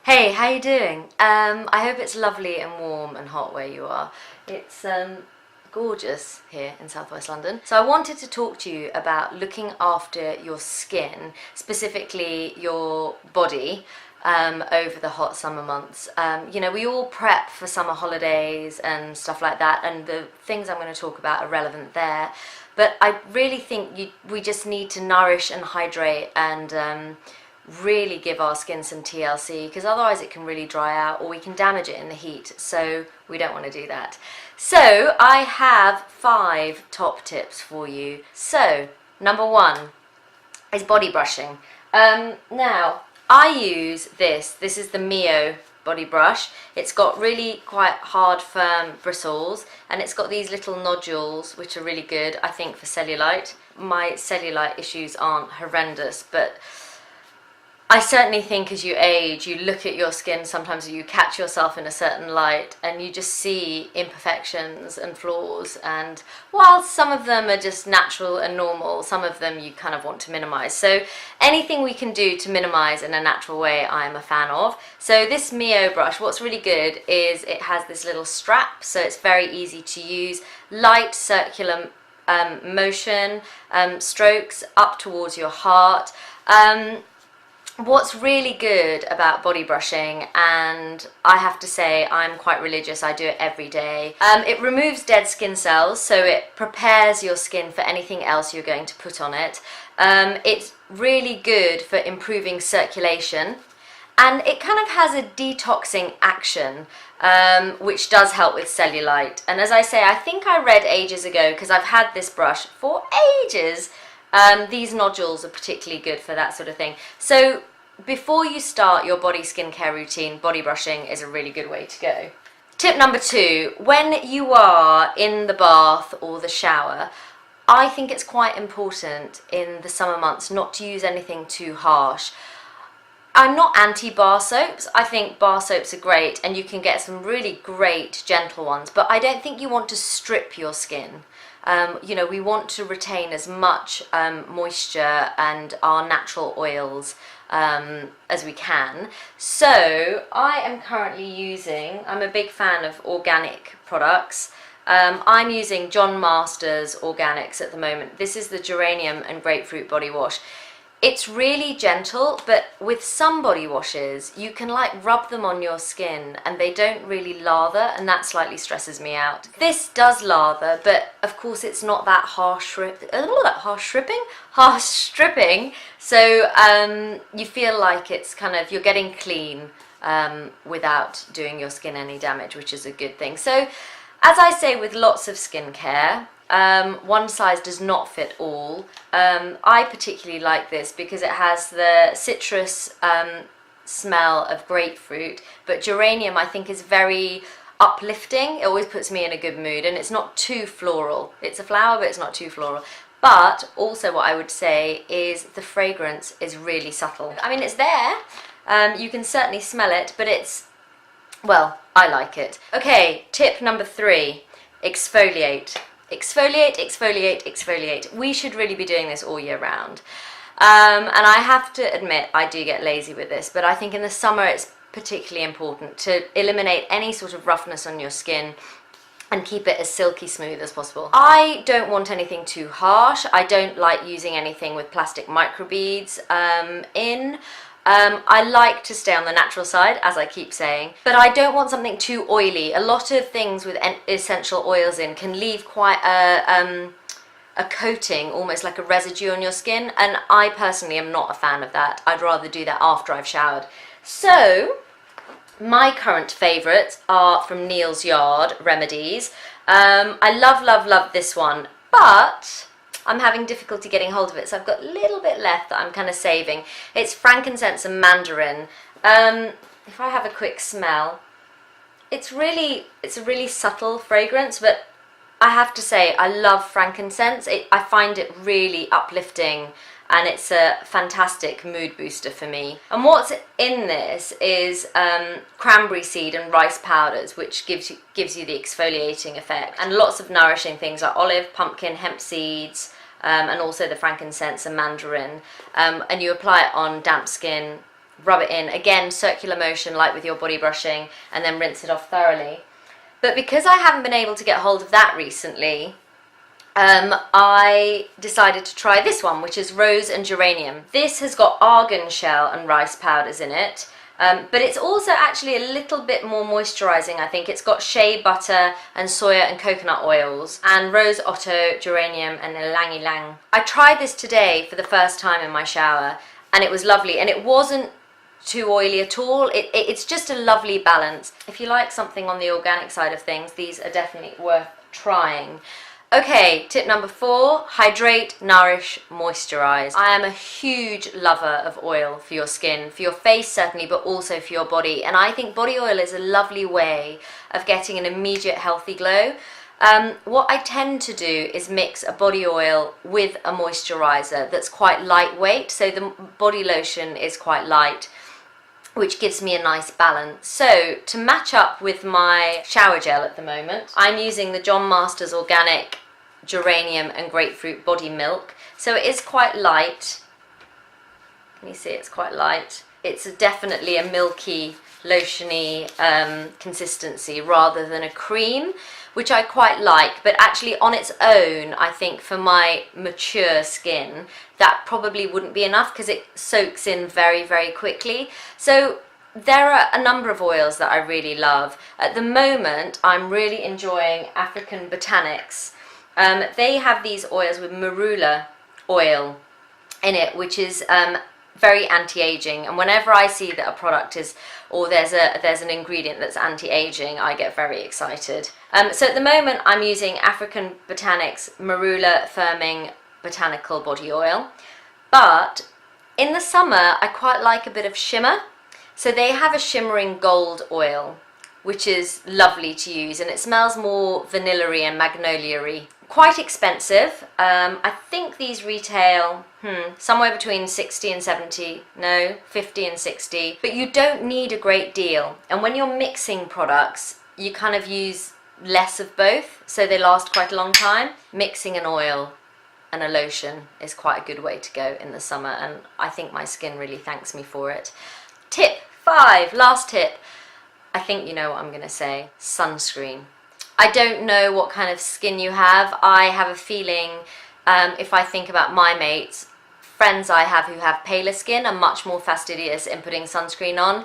Hey, how you doing? I hope it's lovely and warm and hot where you are. It's gorgeous here in southwest London. So I wanted to talk to you about looking after your skin, specifically your body, over the hot summer months. We all prep for summer holidays and stuff like that, and the things I'm going to talk about are relevant there. But I really think we just need to nourish and hydrate and really give our skin some TLC, because otherwise it can really dry out or we can damage it in the heat, so we don't want to do that. So I have 5 top tips for you. So number 1 is body brushing. Now I use this is the Mio body brush. It's got really quite hard, firm bristles, and it's got these little nodules which are really good, I think, for cellulite. My cellulite issues aren't horrendous, but I certainly think as you age, you look at your skin, sometimes you catch yourself in a certain light and you just see imperfections and flaws, and while some of them are just natural and normal, some of them you kind of want to minimize. So anything we can do to minimize in a natural way, I'm a fan of. So this Mio brush, what's really good is it has this little strap, so it's very easy to use, light circular motion, strokes up towards your heart. What's really good about body brushing, and I have to say I'm quite religious, I do it every day, it removes dead skin cells, so it prepares your skin for anything else you're going to put on it. It's really good for improving circulation, and it kind of has a detoxing action, which does help with cellulite. And as I say, I think I read ages ago, because I've had this brush for ages, these nodules are particularly good for that sort of thing. So before you start your body skincare routine, body brushing is a really good way to go. Tip number 2, when you are in the bath or the shower, I think it's quite important in the summer months not to use anything too harsh. I'm not anti-bar soaps. I think bar soaps are great and you can get some really great gentle ones, but I don't think you want to strip your skin. We want to retain as much moisture and our natural oils as we can. So I am currently using, I'm a big fan of organic products. I'm using John Masters Organics at the moment. This is the geranium and grapefruit body wash. It's really gentle, but with some body washes, you can rub them on your skin and they don't really lather, and that slightly stresses me out. This does lather, but of course it's not that harsh stripping. So you feel like it's kind of, you're getting clean without doing your skin any damage, which is a good thing. So as I say with lots of skincare, one size does not fit all. I particularly like this because it has the citrus smell of grapefruit, but geranium I think is very uplifting. It always puts me in a good mood, and it's not too floral. It's a flower, but it's not too floral. But also what I would say is the fragrance is really subtle. I mean, it's there, you can certainly smell it, but it's, well, I like it. Okay, tip number 3, exfoliate. Exfoliate, exfoliate, exfoliate. We should really be doing this all year round. And I have to admit, I do get lazy with this, but I think in the summer it's particularly important to eliminate any sort of roughness on your skin and keep it as silky smooth as possible. I don't want anything too harsh. I don't like using anything with plastic microbeads in. I like to stay on the natural side, as I keep saying, but I don't want something too oily. A lot of things with essential oils in can leave quite a coating, almost like a residue on your skin, and I personally am not a fan of that. I'd rather do that after I've showered. So my current favourites are from Neal's Yard Remedies. I love this one, but I'm having difficulty getting hold of it, so I've got a little bit left that I'm kind of saving. It's frankincense and mandarin. If I have a quick smell, it's a really subtle fragrance, but I have to say I love frankincense. I find it really uplifting, and it's a fantastic mood booster for me. And what's in this is cranberry seed and rice powders, which gives you the exfoliating effect, and lots of nourishing things like olive, pumpkin, hemp seeds, and also the frankincense and mandarin, and you apply it on damp skin rub it in. Again, circular motion like with your body brushing, and then rinse it off thoroughly. But because I haven't been able to get hold of that recently, I decided to try this one, which is rose and geranium. This has got argan shell and rice powders in it, but it's also actually a little bit more moisturizing. I think it's got shea butter and soya and coconut oils and rose otto, geranium and ylang ylang. I tried this today for the first time in my shower, and it was lovely, and it wasn't too oily at all. It's just a lovely balance. If you like something on the organic side of things, these are definitely worth trying. Okay, tip number 4, hydrate, nourish, moisturize. I am a huge lover of oil for your skin, for your face certainly, but also for your body. And I think body oil is a lovely way of getting an immediate healthy glow. What I tend to do is mix a body oil with a moisturizer that's quite lightweight, so the body lotion is quite light, which gives me a nice balance. So to match up with my shower gel at the moment, I'm using the John Masters Organic Geranium and Grapefruit Body Milk. So it is quite light. Can you see it's quite light? It's definitely a milky, lotiony consistency rather than a cream, which I quite like, but actually on its own, I think for my mature skin, that probably wouldn't be enough because it soaks in very, very quickly. So there are a number of oils that I really love. At the moment, I'm really enjoying African Botanics. They have these oils with marula oil in it, which is very anti-aging, and whenever I see that a product is, or there's an ingredient that's anti-aging, I get very excited. So at the moment I'm using African Botanics Marula Firming Botanical Body Oil, but in the summer I quite like a bit of shimmer. So they have a shimmering gold oil, which is lovely to use, and it smells more vanilla-y and magnolia-y. Quite expensive. I think these retail somewhere between 60 and 70, no, 50 and 60, but you don't need a great deal. And when you're mixing products, you kind of use less of both, so they last quite a long time. Mixing an oil and a lotion is quite a good way to go in the summer, and I think my skin really thanks me for it. Tip 5, last tip. I think you know what I'm going to say. Sunscreen. I don't know what kind of skin you have. I have a feeling, if I think about my mates, friends I have who have paler skin are much more fastidious in putting sunscreen on.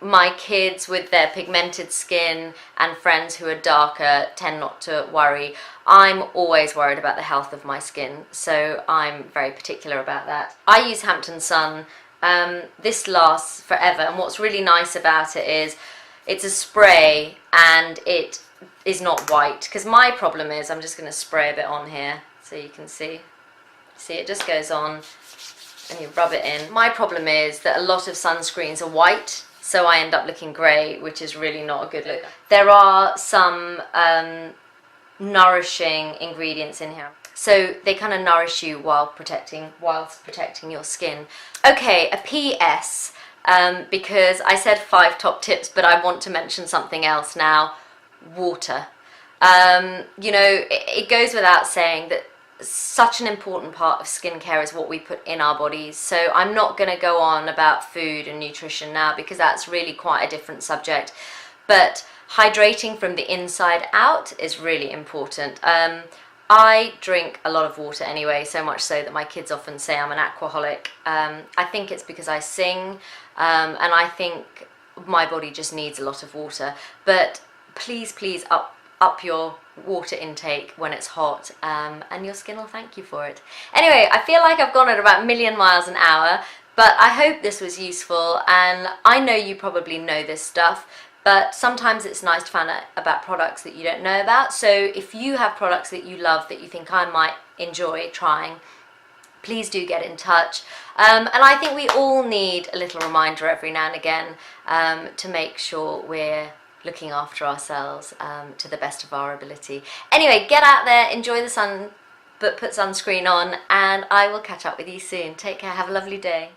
My kids with their pigmented skin and friends who are darker tend not to worry. I'm always worried about the health of my skin, so I'm very particular about that. I use Hampton Sun. This lasts forever, and what's really nice about it is it's a spray and it is not white, because my problem is, I'm just going to spray a bit on here so you can see it just goes on and you rub it in. My problem is that a lot of sunscreens are white, so I end up looking grey, which is really not a good look. There are some nourishing ingredients in here, so they kind of nourish you whilst protecting your skin. Okay, a PS, because I said 5 top tips, but I want to mention something else now. Water. You know, it goes without saying that such an important part of skincare is what we put in our bodies. So I'm not going to go on about food and nutrition now, because that's really quite a different subject. But hydrating from the inside out is really important. I drink a lot of water anyway, so much so that my kids often say I'm an aquaholic. I think it's because I sing, and I think my body just needs a lot of water. But please up your water intake when it's hot, and your skin will thank you for it. Anyway, I feel like I've gone at about a million miles an hour, but I hope this was useful, and I know you probably know this stuff, but sometimes it's nice to find out about products that you don't know about. So if you have products that you love that you think I might enjoy trying, please do get in touch. And I think we all need a little reminder every now and again to make sure we're looking after ourselves to the best of our ability. Anyway, get out there, enjoy the sun, but put sunscreen on, and I will catch up with you soon. Take care, have a lovely day.